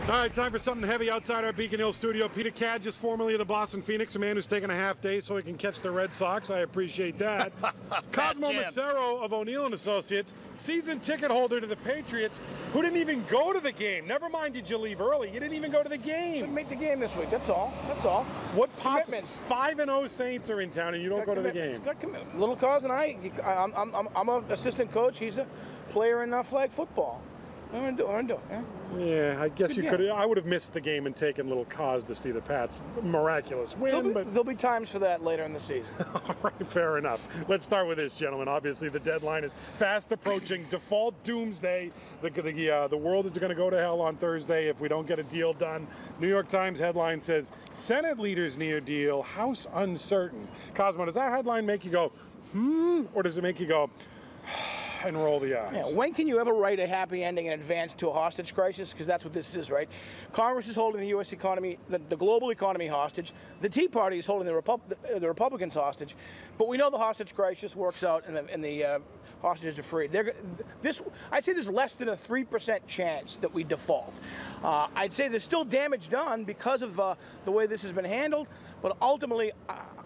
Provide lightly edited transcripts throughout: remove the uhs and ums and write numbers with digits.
All right, time for something heavy outside our Beacon Hill studio. Peter Cadd, just formerly of the Boston Phoenix, a man who's taken a half day so he can catch the Red Sox. I appreciate that. Cosmo Macero of O'Neill & Associates, season ticket holder to the Patriots, who didn't even go to the game. Never mind, did you leave early? You didn't even go to the game. Didn't make the game this week. That's all. That's all. What possible? 5-0 Saints are in town, and you don't go to the game. Got commitment. Little Cos and I'm an assistant coach. He's a player in flag football. I'm gonna do it. Yeah, I guess you could. I would have missed the game and taken little cause to see the Pats miraculous win. There'll be times for that later in the season. All right, fair enough. Let's start with this, gentlemen. Obviously, the deadline is fast approaching. Default doomsday. The world is going to go to hell on Thursday if we don't get a deal done. New York Times headline says, Senate leaders near deal, House uncertain. Cosmo, does that headline make you go, or does it make you go, and roll the eyes? Yeah, when can you ever write a happy ending in advance to a hostage crisis? Because that's what this is, right? Congress is holding the U.S. economy, the global economy hostage. The Tea Party is holding the Republicans hostage. But we know the hostage crisis works out and the hostages are free. I'd say there's less than a 3% chance that we default. I'd say there's still damage done because of the way this has been handled. But ultimately,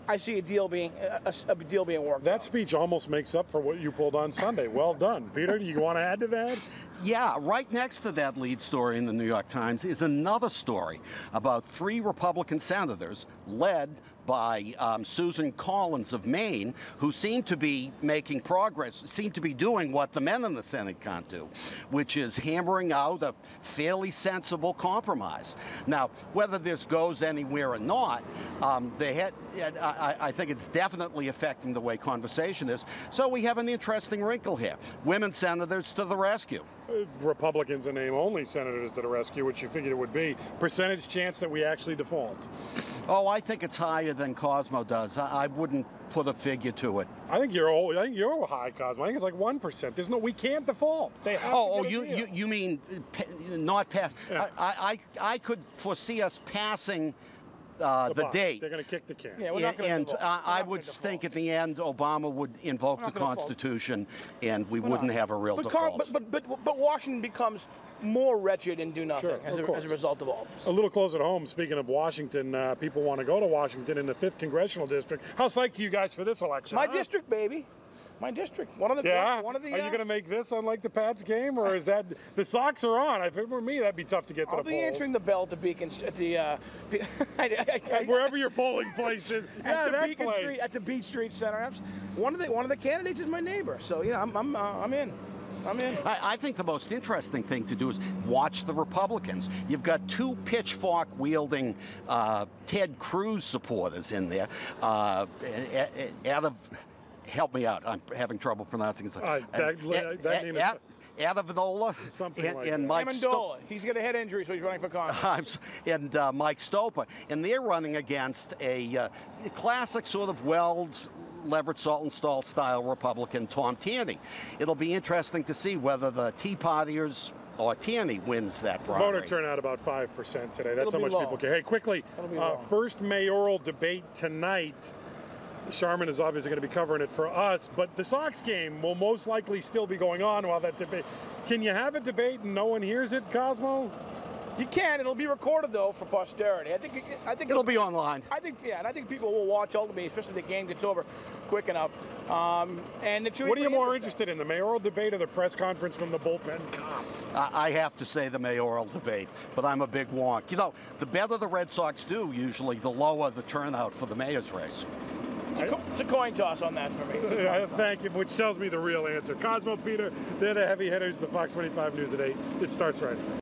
I see a deal being worked. That speech almost makes up for what you pulled on Sunday. Well done, Peter. Do you want to add to that? Yeah, right next to that lead story in the New York Times is another story about 3 Republican senators led by Susan Collins of Maine, who seem to be making progress, seem to be doing what the men in the Senate can't do, which is hammering out a fairly sensible compromise. Now, whether this goes anywhere or not, I think it's definitely affecting the way conversation is. So we have an interesting wrinkle here. Women senators to the rescue. Republicans and name-only senators to the rescue, which you figured it would be. Percentage chance that we actually default? Oh, I think it's higher than Cosmo does. I wouldn't put a figure to it. I think you're high, Cosmo. I think it's like 1%. We can't default. They have you mean not pass? Yeah. I could foresee us passing the date. They're going to kick the can. Yeah, we're not going to I would think at the end Obama would invoke the Constitution, and we wouldn't have a real default. But Washington becomes more wretched and do nothing as a result of all this. A little close at home, speaking of Washington, people want to go to Washington in the 5th Congressional District. How psyched are you guys for this election? My district, baby. My district. One of the. Are you going to make this unlike the Pats game, or is that the Sox are on? If it were me, that'd be tough to get to the polls. I'll be answering the bell to Beacon at the wherever your polling place is. At the Beacon Street, at the Beach Street Center. One of the candidates is my neighbor, so I'm in. I think the most interesting thing to do is watch the Republicans. You've got 2 pitchfork-wielding Ted Cruz supporters in there, help me out. I'm having trouble pronouncing his name. That name is Adavola and Mike Stopa. He's got a head injury, so he's running for Congress. And Mike Stopa. And they're running against a classic sort of Leverett Saltonstall style Republican, Tom Tierney. It'll be interesting to see whether the Tea Partiers or Tierney wins that primary. Voter turnout about 5% today. That's how much people care. Hey, quickly, first mayoral debate tonight. Sharman is obviously going to be covering it for us, but the Sox game will most likely still be going on while that debate. Can you have a debate and no one hears it, Cosmo? You can. It'll be recorded though for posterity. I think it'll be online. I think people will watch ultimately, especially if the game gets over quick enough. And what are you more interested in, the mayoral debate or the press conference from the bullpen cop? I have to say the mayoral debate, but I'm a big wonk. You know, the better the Red Sox do, usually, the lower the turnout for the mayor's race. It's a coin toss on that for me. Thank you, which tells me the real answer. Cosmo, Peter, they're the heavy hitters, the Fox 25 News at 8. It starts right now.